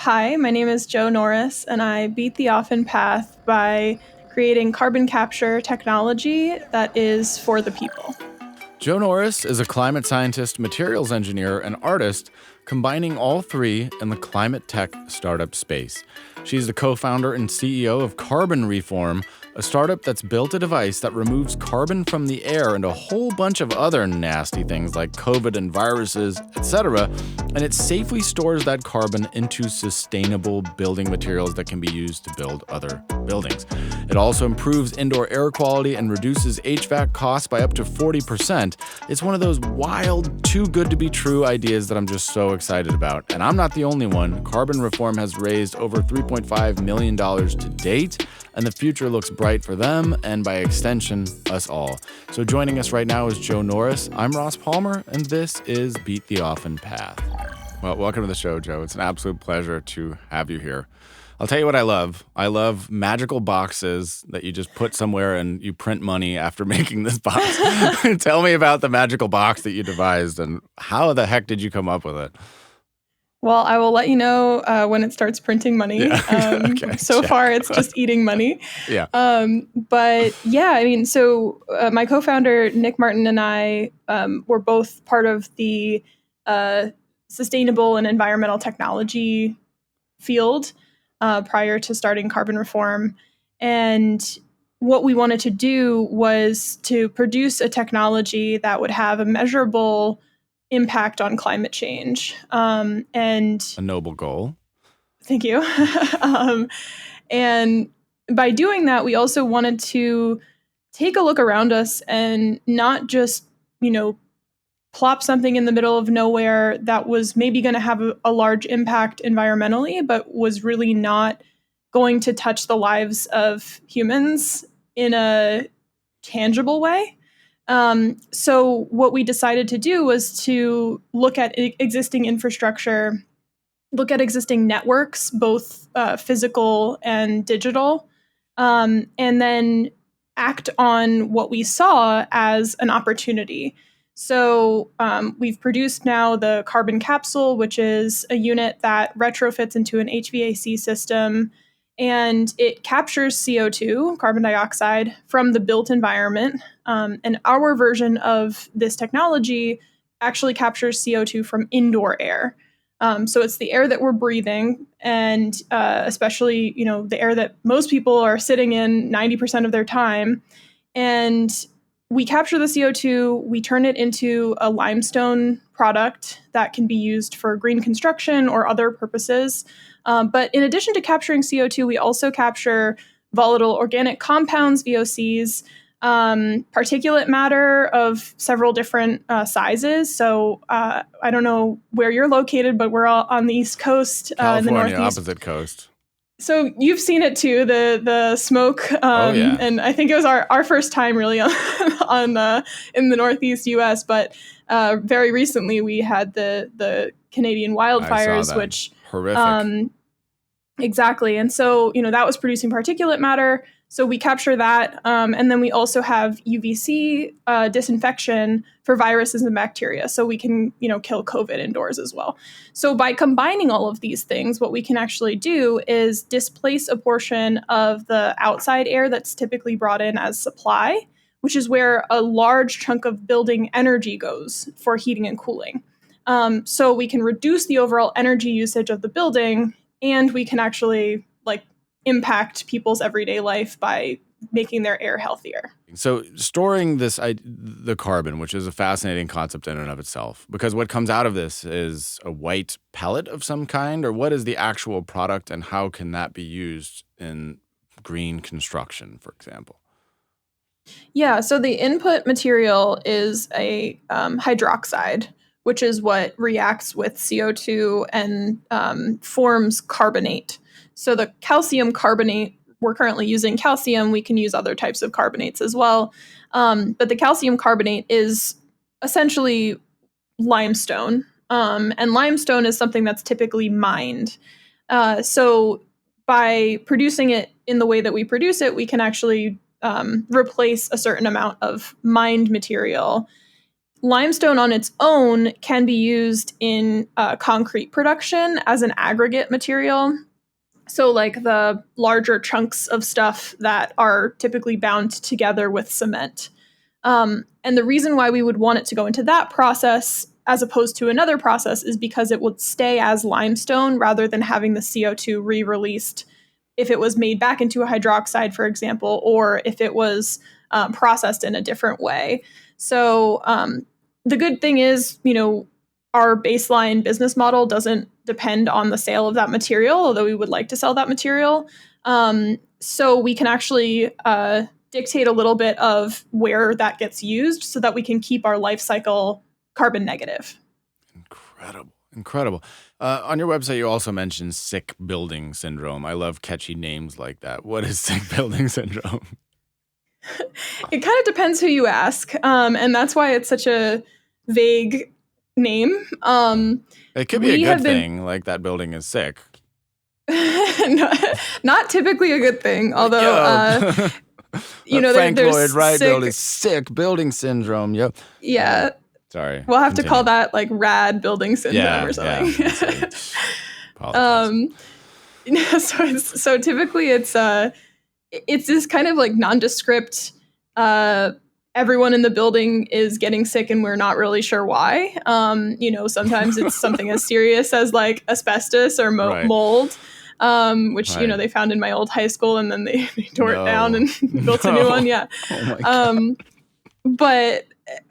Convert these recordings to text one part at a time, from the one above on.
Hi, my name is Joe Norris, and I beat the often path by creating carbon capture technology that is for the people. Joe Norris is a climate scientist, materials engineer, and artist, combining all three in the climate tech startup space. She's the co-founder and CEO of Carbon Reform, a startup that's built a device that removes carbon from the air and a whole bunch of other nasty things like COVID and viruses, etc., and it safely stores that carbon into sustainable building materials that can be used to build other buildings. It also improves indoor air quality and reduces HVAC costs by up to 40%. It's one of those wild, too good to be true ideas that I'm just so excited about. And I'm not the only one. Carbon Reform has raised over $3.5 million to date, and the future looks bright for them and, by extension, us all. So joining us right now is Joe Norris. I'm Ross Palmer, and this is Beat the Often Path. Well, welcome to the show, Joe. It's an absolute pleasure to have you here. I'll tell you what I love. I love magical boxes that you just put somewhere and you print money after making this box. Tell me about the magical box that you devised and how the heck did you come up with it? Well, I will let you know when it starts printing money. Yeah. Okay, so far, it's just eating money. Yeah. But yeah, my co-founder, Nick Martin, and I were both part of the sustainable and environmental technology field prior to starting Carbon Reform. And what we wanted to do was to produce a technology that would have a measurable impact on climate change. And A noble goal. thank you. And by doing that, we also wanted to take a look around us and not just, plop something in the middle of nowhere that was maybe going to have a large impact environmentally, but was really not going to touch the lives of humans in a tangible way. So what we decided to do was to look at existing infrastructure, look at existing networks, both physical and digital, and then act on what we saw as an opportunity. So we've produced now the carbon capsule, which is a unit that retrofits into an HVAC system, and it captures CO2, carbon dioxide, from the built environment. And our version of this technology actually captures CO2 from indoor air. So it's the air that we're breathing, and especially, the air that most people are sitting in 90% of their time. And we capture the CO2, we turn it into a limestone product that can be used for green construction or other purposes. But in addition to capturing CO2, we also capture volatile organic compounds, VOCs, particulate matter of several different sizes. So I don't know where you're located, but we're all on the East Coast, in the California, Northeast. opposite coast. So you've seen it too, the smoke, Oh, yeah. And I think it was our first time really on in the Northeast U.S. But very recently we had the Canadian I saw wildfires, that. which Horrific. exactly, and so that was producing particulate matter. So we capture that, and then we also have UVC disinfection for viruses and bacteria, so we can kill COVID indoors as well. So by combining all of these things, what we can actually do is displace a portion of the outside air that's typically brought in as supply, which is where a large chunk of building energy goes for heating and cooling. So we can reduce the overall energy usage of the building, and we can actually impact people's everyday life by making their air healthier. So storing the carbon, which is a fascinating concept in and of itself, because what comes out of this is a white pellet of some kind, or what is the actual product and how can that be used in green construction, for example? Yeah, so the input material is a hydroxide, which is what reacts with CO2 and forms carbonate. So the calcium carbonate, we're currently using calcium. We can use other types of carbonates as well. But the calcium carbonate is essentially limestone. And limestone is something that's typically mined. So by producing it in the way that we produce it, we can actually replace a certain amount of mined material limestone on its own can be used in concrete production as an aggregate material. So, like the larger chunks of stuff that are typically bound together with cement. And the reason why we would want it to go into that process as opposed to another process is because it would stay as limestone rather than having the CO2 re released if it was made back into a hydroxide, for example, or if it was processed in a different way. So, the good thing is, our baseline business model doesn't depend on the sale of that material, although we would like to sell that material. So we can actually dictate a little bit of where that gets used so that we can keep our life cycle carbon negative. Incredible. Incredible. On your website, you also mentioned sick building syndrome. I love catchy names like that. What is sick building syndrome? It kind of depends who you ask. And that's why it's such a vague name. It could be a good thing, like that building is sick. Not typically a good thing, although Frank there's Lloyd Wright sick, building sick building syndrome. Yep. Yeah. Sorry. We'll have to call that like rad building syndrome or something. Yeah. So typically it's this kind of like nondescript. Everyone in the building is getting sick and we're not really sure why. Sometimes it's something as serious as like asbestos or mold. Which they found in my old high school, and then they tore it down and built a new one. Yeah. Oh my God. But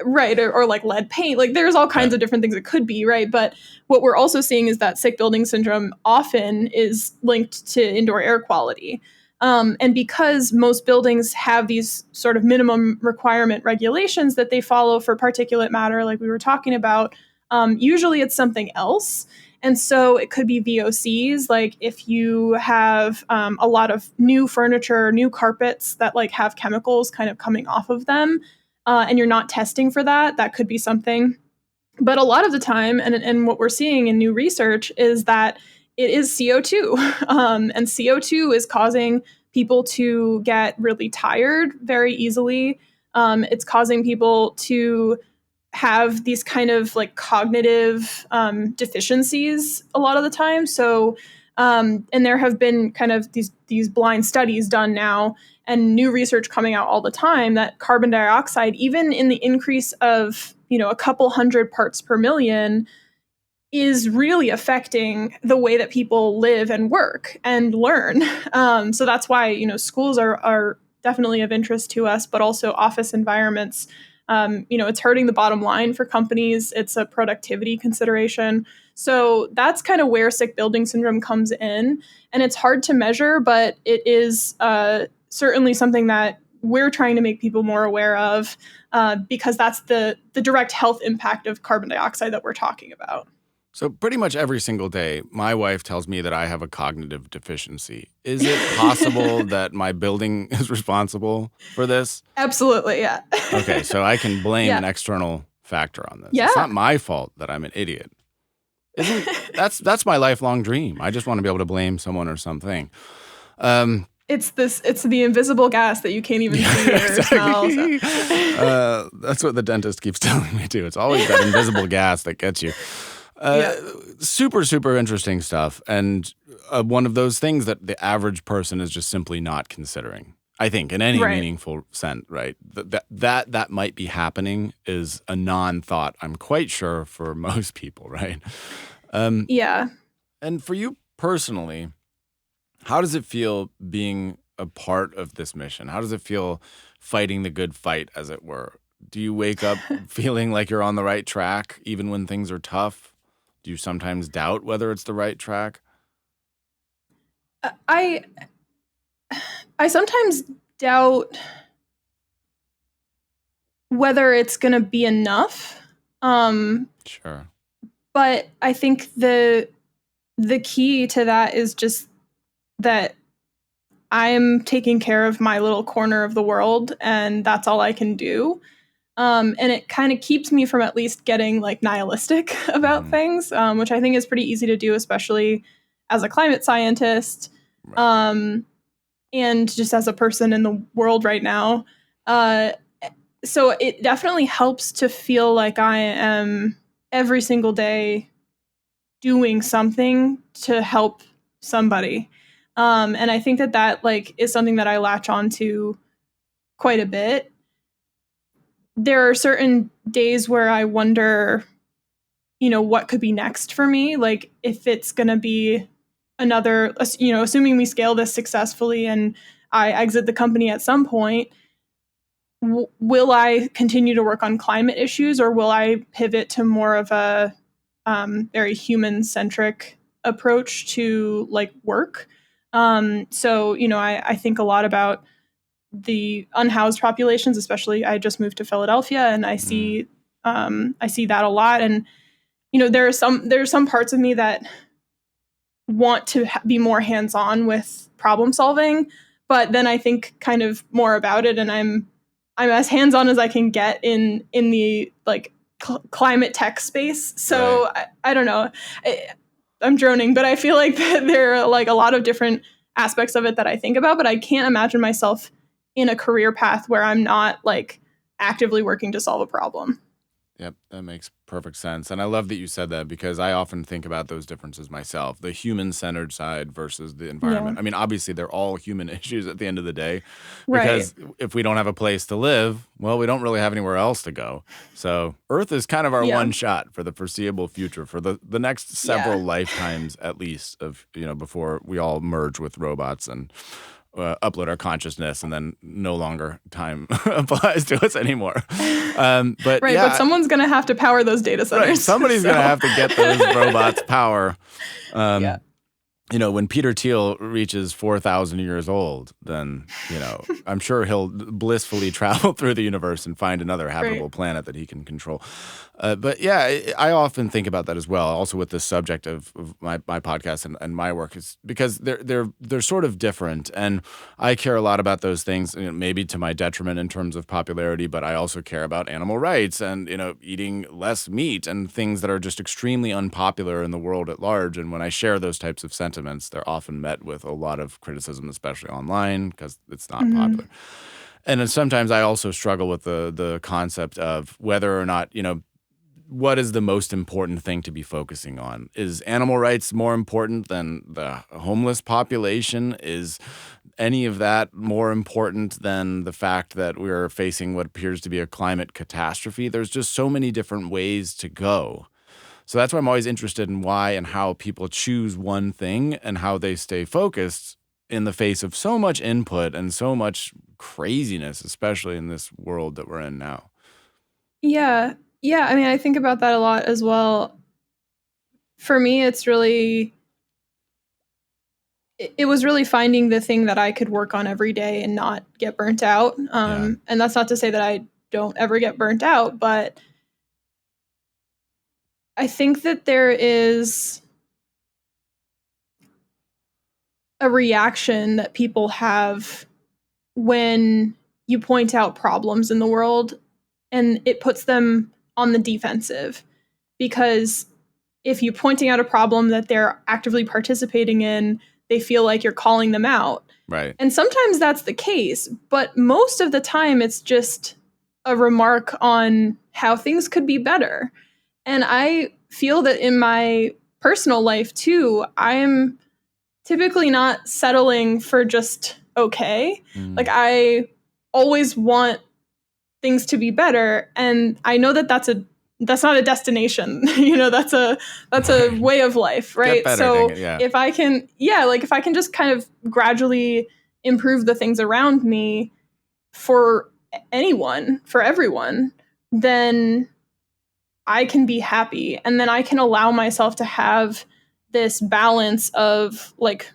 or like lead paint. Like there's all kinds of different things it could be, right? But what we're also seeing is that sick building syndrome often is linked to indoor air quality. And because most buildings have these sort of minimum requirement regulations that they follow for particulate matter, like we were talking about, usually it's something else. And so it could be VOCs, like if you have a lot of new furniture, new carpets that like have chemicals kind of coming off of them, and you're not testing for that, that could be something. But a lot of the time, and what we're seeing in new research is that it is CO2. And CO2 is causing people to get really tired very easily. It's causing people to have these kind of like cognitive deficiencies a lot of the time. So, and there have been kind of these blind studies done now and new research coming out all the time that carbon dioxide, even in the increase of, a couple hundred parts per million, is really affecting the way that people live and work and learn. So that's why, schools are definitely of interest to us, but also office environments. It's hurting the bottom line for companies. It's a productivity consideration. So that's kind of where sick building syndrome comes in. And it's hard to measure, but it is certainly something that we're trying to make people more aware of because that's the direct health impact of carbon dioxide that we're talking about. So pretty much every single day, my wife tells me that I have a cognitive deficiency. Is it possible that my building is responsible for this? Absolutely, yeah. Okay, so I can blame an external factor on this. Yeah. It's not my fault that I'm an idiot. That's my lifelong dream. I just want to be able to blame someone or something. It's the invisible gas that you can't even see or smell. So. That's what the dentist keeps telling me too. It's always that invisible gas that gets you. Super, super interesting stuff. And one of those things that the average person is just simply not considering, I think, in any meaningful sense, right? That might be happening is a non-thought, I'm quite sure, for most people, right? Yeah. And for you personally, how does it feel being a part of this mission? How does it feel fighting the good fight, as it were? Do you wake up feeling like you're on the right track, even when things are tough? Do you sometimes doubt whether it's the right track? I sometimes doubt whether it's going to be enough. Sure. But I think the key to that is just that I'm taking care of my little corner of the world, and that's all I can do. And it kind of keeps me from at least getting like nihilistic about things, which I think is pretty easy to do, especially as a climate scientist, and just as a person in the world right now. So it definitely helps to feel like I am every single day doing something to help somebody. And I think that like is something that I latch on to quite a bit. There are certain days where I wonder, what could be next for me? Like if it's going to be another, assuming we scale this successfully and I exit the company at some point, will I continue to work on climate issues, or will I pivot to more of a very human centric approach to like work? So, I think a lot about the unhoused populations, especially I just moved to Philadelphia and I see that a lot. And, there are some parts of me that want to be more hands-on with problem solving, but then I think kind of more about it, and I'm as hands-on as I can get in the like climate tech space. So Right. I don't know. I'm droning, but I feel like that there are like a lot of different aspects of it that I think about, but I can't imagine myself in a career path where I'm not like actively working to solve a problem. Yep, that makes perfect sense. And I love that you said that because I often think about those differences myself, the human-centered side versus the Yeah. environment. I mean, obviously they're all human issues at the end of the day Right. because if we don't have a place to live, well, we don't really have anywhere else to go. So Earth is kind of our Yeah. one shot for the foreseeable future, for the next Yeah. several lifetimes at least of, before we all merge with robots and upload our consciousness, and then no longer time applies to us anymore. But Right, but yeah, someone's going to have to power those data right. centers. Somebody's gonna So, have to get those robots power. yeah. Um, when Peter Thiel reaches 4,000 years old, then, I'm sure he'll blissfully travel through the universe and find another Right. habitable planet that he can control. But yeah, I often think about that as well. Also with the subject of my podcast and my work is because they're sort of different, and I care a lot about those things. Maybe to my detriment in terms of popularity, but I also care about animal rights and eating less meat and things that are just extremely unpopular in the world at large. And when I share those types of sentiments, they're often met with a lot of criticism, especially online, because it's not Hmm. popular. And then sometimes I also struggle with the concept of whether or not what is the most important thing to be focusing on? Is animal rights more important than the homeless population? Is any of that more important than the fact that we're facing what appears to be a climate catastrophe? There's just so many different ways to go. So that's why I'm always interested in why and how people choose one thing and how they stay focused in the face of so much input and so much craziness, especially in this world that we're in now. Yeah. Yeah, I mean, I think about that a lot as well. For me, it was really finding the thing that I could work on every day and not get burnt out. Yeah. And that's not to say that I don't ever get burnt out, but I think that there is a reaction that people have when you point out problems in the world, and it puts them on the defensive, because if you're pointing out a problem that they're actively participating in, they feel like you're calling them out. Right. And sometimes that's the case, but most of the time it's just a remark on how things could be better. And I feel that in my personal life too, I'm typically not settling for just okay. Like Mm. I always want things to be better, and I know that that's not a destination. That's a Right. way of life, Get right? better, dang So it. Yeah. if I can, yeah, like if I can just kind of gradually improve the things around me for anyone, for everyone, then I can be happy, and then I can allow myself to have this balance of like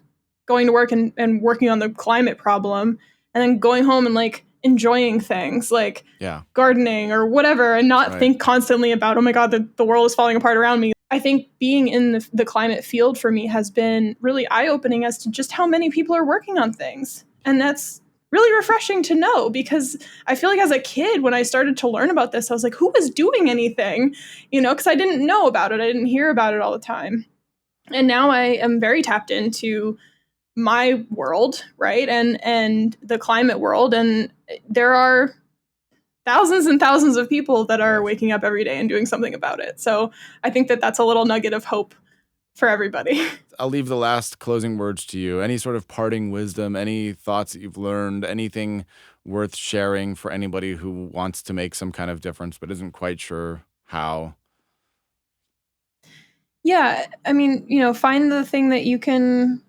going to work and working on the climate problem, and then going home and like enjoying things like Yeah. gardening or whatever, and not Right. think constantly about, oh my God, the world is falling apart around me. I think being in the climate field for me has been really eye opening as to just how many people are working on things. And that's really refreshing to know, because I feel like as a kid, when I started to learn about this, I was like, who is doing anything? Because I didn't know about it. I didn't hear about it all the time. And now I am very tapped into my world, right? And the climate world. And there are thousands and thousands of people that are waking up every day and doing something about it. So I think that that's a little nugget of hope for everybody. I'll leave the last closing words to you. Any sort of parting wisdom, any thoughts that you've learned, anything worth sharing for anybody who wants to make some kind of difference but isn't quite sure how? Yeah, I mean, find the thing that you can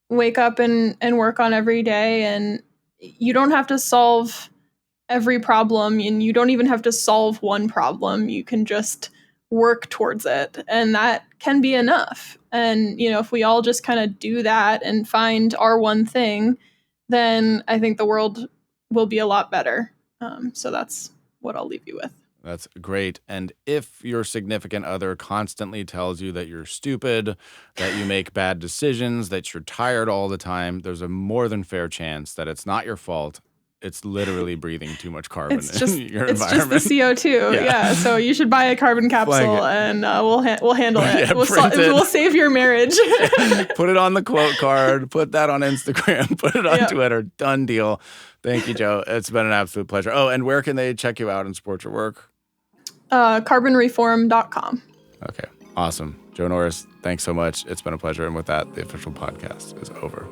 wake up and work on every day, and you don't have to solve every problem, and you don't even have to solve one problem. You can just work towards it, and that can be enough. And if we all just kind of do that and find our one thing, then I think the world will be a lot better. So that's what I'll leave you with. That's great. And if your significant other constantly tells you that you're stupid, that you make bad decisions, that you're tired all the time, there's a more than fair chance that it's not your fault. It's literally breathing too much carbon in your environment. It's just the CO2. Yeah. So you should buy a carbon capsule, and we'll handle it. Yeah, we'll save your marriage. Put it on the quote card. Put that on Instagram. Put it on Twitter. Done deal. Thank you, Jo. It's been an absolute pleasure. Oh, and where can they check you out and support your work? Carbonreform.com. Okay. Awesome. Jo Norris, thanks so much. It's been a pleasure. And with that, the official podcast is over.